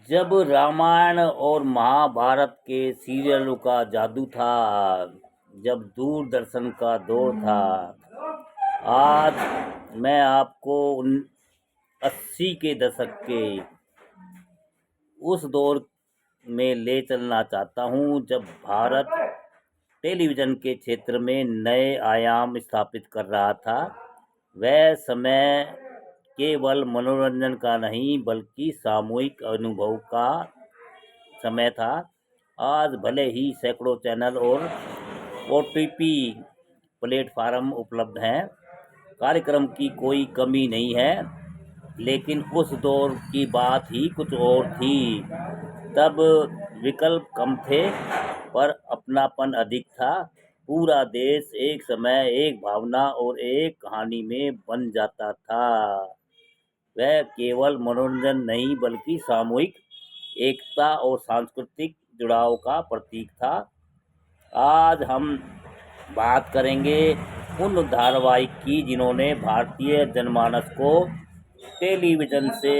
जब रामायण और महाभारत के सीरियलों का जादू था, जब दूरदर्शन का दौर था, आज मैं आपको 80 के दशक के उस दौर में ले चलना चाहता हूं जब भारत टेलीविज़न के क्षेत्र में नए आयाम स्थापित कर रहा था। वह समय केवल मनोरंजन का नहीं बल्कि सामूहिक अनुभव का समय था। आज भले ही सैकड़ों चैनल और ओटीटी प्लेटफार्म उपलब्ध हैं, कार्यक्रम की कोई कमी नहीं है, लेकिन उस दौर की बात ही कुछ और थी। तब विकल्प कम थे पर अपनापन अधिक था। पूरा देश एक समय, एक भावना और एक कहानी में बन जाता था। वह केवल मनोरंजन नहीं बल्कि सामूहिक एकता और सांस्कृतिक जुड़ाव का प्रतीक था। आज हम बात करेंगे उन धारावाहिक की जिन्होंने भारतीय जनमानस को टेलीविज़न से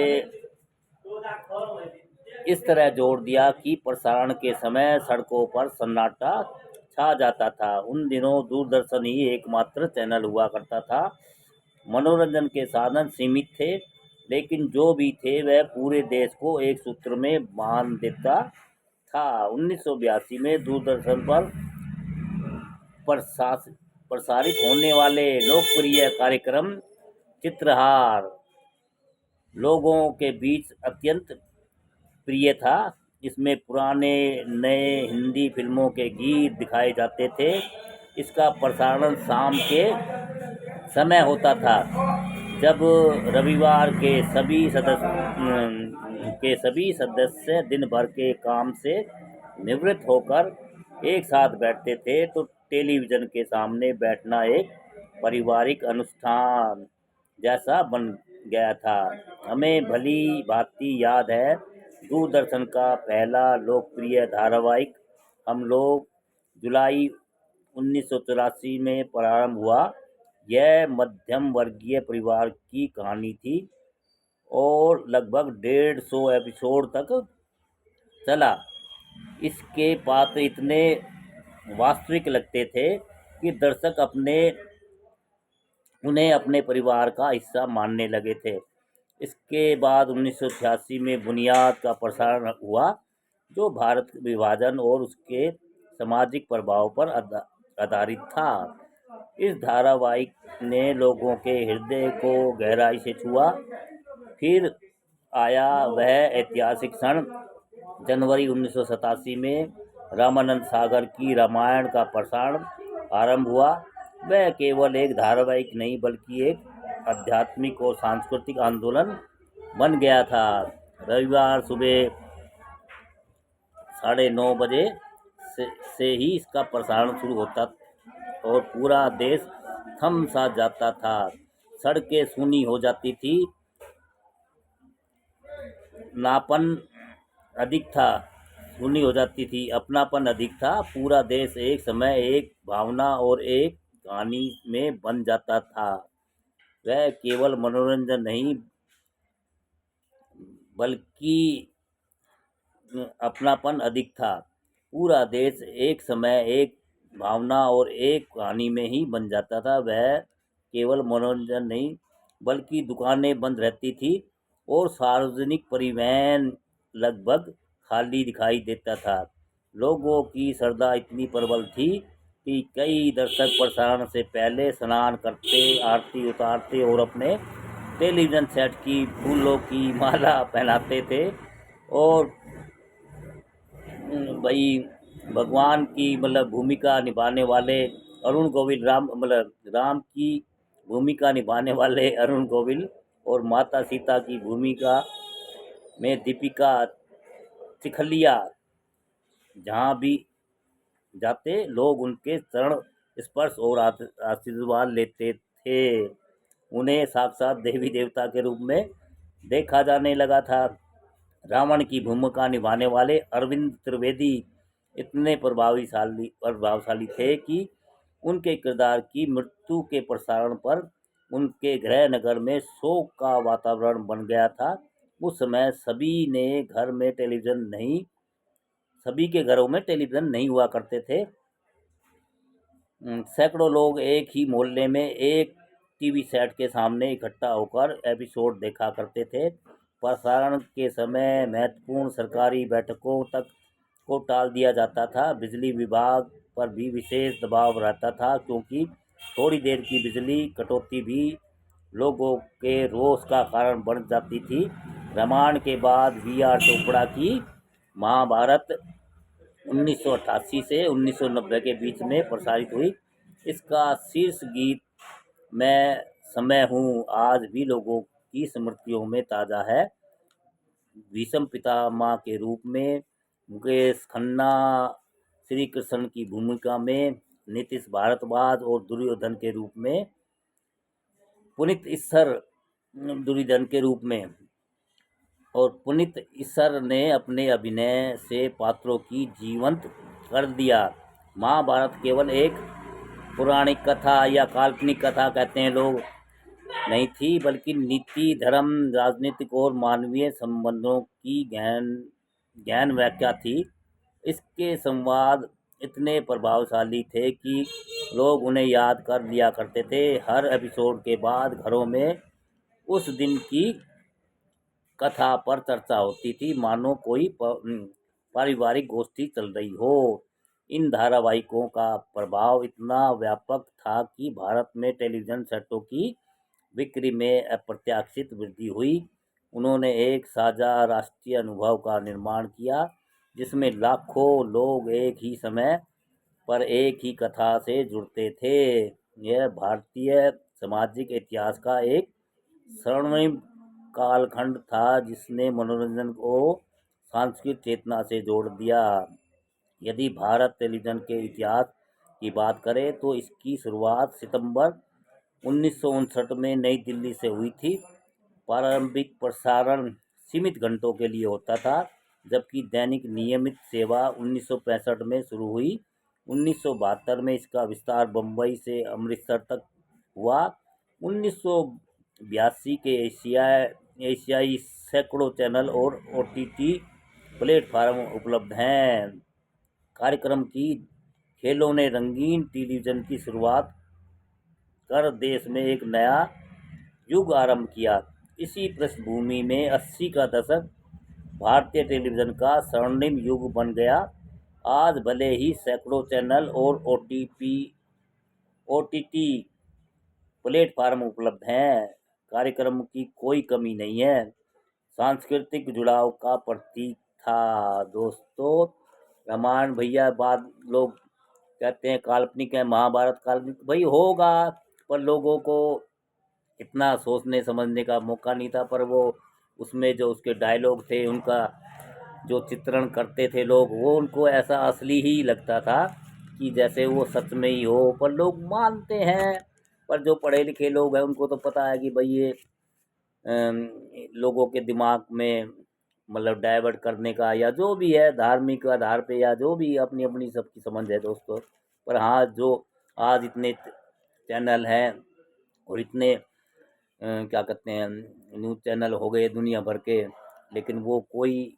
इस तरह जोड़ दिया कि प्रसारण के समय सड़कों पर सन्नाटा छा जाता था। उन दिनों दूरदर्शन ही एकमात्र चैनल हुआ करता था। मनोरंजन के साधन सीमित थे, लेकिन जो भी थे वह पूरे देश को एक सूत्र में बांध देता था। 1982 में दूरदर्शन पर प्रसारित होने वाले लोकप्रिय कार्यक्रम चित्रहार लोगों के बीच अत्यंत प्रिय था। इसमें पुराने नए हिंदी फिल्मों के गीत दिखाए जाते थे। इसका प्रसारण शाम के समय होता था, जब रविवार के सभी सदस्य दिन भर के काम से निवृत्त होकर एक साथ बैठते थे, तो टेलीविज़न के सामने बैठना एक पारिवारिक अनुष्ठान जैसा बन गया था। हमें भली भांति याद है दूरदर्शन का पहला लोकप्रिय धारावाहिक हम लोग जुलाई 1984 में प्रारंभ हुआ। यह मध्यम वर्गीय परिवार की कहानी थी और लगभग 150 एपिसोड तक चला। इसके पात्र इतने वास्तविक लगते थे कि दर्शक उन्हें अपने परिवार का हिस्सा मानने लगे थे। इसके बाद 1986 में बुनियाद का प्रसारण हुआ, जो भारत के विभाजन और उसके सामाजिक प्रभाव पर आधारित था। इस धारावाहिक ने लोगों के हृदय को गहराई से छुआ। फिर आया वह ऐतिहासिक क्षण, जनवरी 1987 में रामानंद सागर की रामायण का प्रसारण आरंभ हुआ। वह केवल एक धारावाहिक नहीं बल्कि एक आध्यात्मिक और सांस्कृतिक आंदोलन बन गया था। रविवार सुबह 9:30 बजे से ही इसका प्रसारण शुरू होता और पूरा देश थम सा जाता था। सड़कें सूनी हो जाती थी, अपनापन अधिक था। पूरा देश एक समय, एक भावना और एक कहानी में बन जाता था। वह केवल मनोरंजन नहीं बल्कि अपनापन अधिक था। पूरा देश एक समय, एक भावना और एक कहानी में ही बन जाता था। वह केवल मनोरंजन नहीं बल्कि दुकानें बंद रहती थी और सार्वजनिक परिवहन लगभग खाली दिखाई देता था। लोगों की श्रद्धा इतनी प्रबल थी कि कई दर्शक प्रसारण से पहले स्नान करते, आरती उतारते और अपने टेलीविज़न सेट की फूलों की माला पहनाते थे और भाई भगवान की भूमिका निभाने वाले राम की भूमिका निभाने वाले अरुण गोविल और माता सीता की भूमिका में दीपिका चिखलिया जहाँ भी जाते लोग उनके चरण स्पर्श और आशीर्वाद लेते थे। उन्हें साक्षात देवी देवता के रूप में देखा जाने लगा था। रावण की भूमिका निभाने वाले अरविंद त्रिवेदी इतने प्रभावशाली थे कि उनके किरदार की मृत्यु के प्रसारण पर उनके गृह नगर में शोक का वातावरण बन गया था। उस समय सभी के घरों में टेलीविज़न नहीं हुआ करते थे। सैकड़ों लोग एक ही मोहल्ले में एक टीवी सेट के सामने इकट्ठा होकर एपिसोड देखा करते थे। प्रसारण के समय महत्वपूर्ण सरकारी बैठकों तक को टाल दिया जाता था। बिजली विभाग पर भी विशेष दबाव रहता था, क्योंकि थोड़ी देर की बिजली कटौती भी लोगों के रोष का कारण बन जाती थी। रामायण के बाद वी.आर. चोपड़ा की महाभारत 1988 से 1990 के बीच में प्रसारित हुई। इसका शीर्ष गीत मैं समय हूँ आज भी लोगों की स्मृतियों में ताज़ा है। भीष्म पितामह के रूप में मुकेश खन्ना श्री कृष्ण की भूमिका में, नीतीश भारद्वाज और दुर्योधन के रूप में, पुनीत ईसर ने अपने अभिनय से पात्रों की जीवंत कर दिया। महाभारत केवल एक पौराणिक कथा या काल्पनिक कथा कहते हैं लोग नहीं थी, बल्कि नीति, धर्म, राजनीतिक और मानवीय संबंधों की गहन व्याख्या थी। इसके संवाद इतने प्रभावशाली थे कि लोग उन्हें याद कर लिया करते थे। हर एपिसोड के बाद घरों में उस दिन की कथा पर चर्चा होती थी, मानो कोई पारिवारिक गोष्ठी चल रही हो। इन धारावाहिकों का प्रभाव इतना व्यापक था कि भारत में टेलीविज़न सेटों की बिक्री में अप्रत्याशित वृद्धि हुई। उन्होंने एक साझा राष्ट्रीय अनुभव का निर्माण किया, जिसमें लाखों लोग एक ही समय पर एक ही कथा से जुड़ते थे। यह भारतीय सामाजिक इतिहास का एक स्वर्णिम कालखंड था, जिसने मनोरंजन को सांस्कृतिक चेतना से जोड़ दिया। यदि भारत टेलीविज़न के इतिहास की बात करें तो इसकी शुरुआत सितंबर 1959 में नई दिल्ली से हुई थी। प्रारंभिक प्रसारण सीमित घंटों के लिए होता था, जबकि दैनिक नियमित सेवा 1965 में शुरू हुई। 1972 में इसका विस्तार बम्बई से अमृतसर तक हुआ। 1982 के एशियाई सैकड़ों चैनल और OTT प्लेटफार्म उपलब्ध हैं। कार्यक्रम की खेलों ने रंगीन टेलीविज़न की शुरुआत कर देश में एक नया युग आरंभ किया। इसी पृष्ठभूमि में 80 का दशक भारतीय टेलीविज़न का स्वर्णिम युग बन गया। आज भले ही सैकड़ों चैनल और OTT प्लेटफार्म उपलब्ध हैं, कार्यक्रम की कोई कमी नहीं है। सांस्कृतिक जुड़ाव का प्रतीक था। दोस्तों, रामायण भैया बाद लोग कहते हैं काल्पनिक है, महाभारत काल्पनिक भाई होगा, पर लोगों को इतना सोचने समझने का मौका नहीं था। पर वो उसमें जो उसके डायलॉग थे, उनका जो चित्रण करते थे लोग, वो उनको ऐसा असली ही लगता था कि जैसे वो सच में ही हो। पर लोग मानते हैं, पर जो पढ़े लिखे लोग हैं उनको तो पता है कि भाई ये लोगों के दिमाग में मतलब डाइवर्ट करने का या जो भी है धार्मिक आधार पे या जो भी अपनी अपनी सबकी समझ है दोस्तों। पर हाँ, जो आज इतने चैनल हैं और इतने क्या कहते हैं न्यूज़ चैनल हो गए दुनिया भर के, लेकिन वो कोई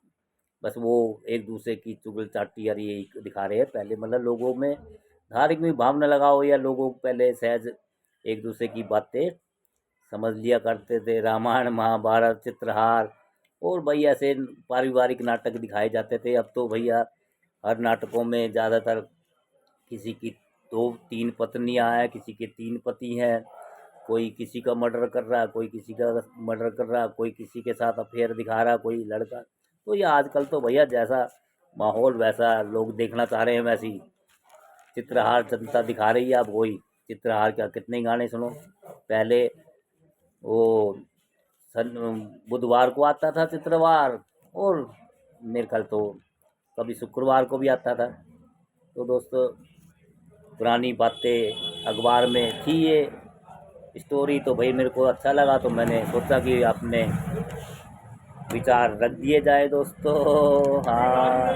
बस वो एक दूसरे की चुगलचाटी यार यही दिखा रहे हैं। पहले मतलब लोगों में धार्मिक भावना लगाओ या लोगों को पहले सहज एक दूसरे की बातें समझ लिया करते थे। रामायण, महाभारत, चित्रहार और भाई ऐसे पारिवारिक नाटक दिखाए जाते थे। अब तो भैया हर नाटकों में ज़्यादातर किसी की 2-3 पत्नियां हैं, किसी के 3 पति हैं, कोई किसी का मर्डर कर रहा है, कोई किसी का मर्डर कर रहा है, कोई किसी के साथ अफेयर दिखा रहा है, कोई लड़का। तो ये आजकल तो भैया जैसा माहौल वैसा लोग देखना चाह रहे हैं, वैसी चित्रहार जनता दिखा रही है। अब वही चित्रहार क्या कितने गाने सुनो। पहले वो बुधवार को आता था चित्रवार, और मेरे ख्याल तो कभी शुक्रवार को भी आता था। तो दोस्तों, पुरानी बातें अखबार में थी ये स्टोरी, तो भाई मेरे को अच्छा लगा, तो मैंने सोचा कि अपने विचार रख दिए जाए दोस्तों। हाँ।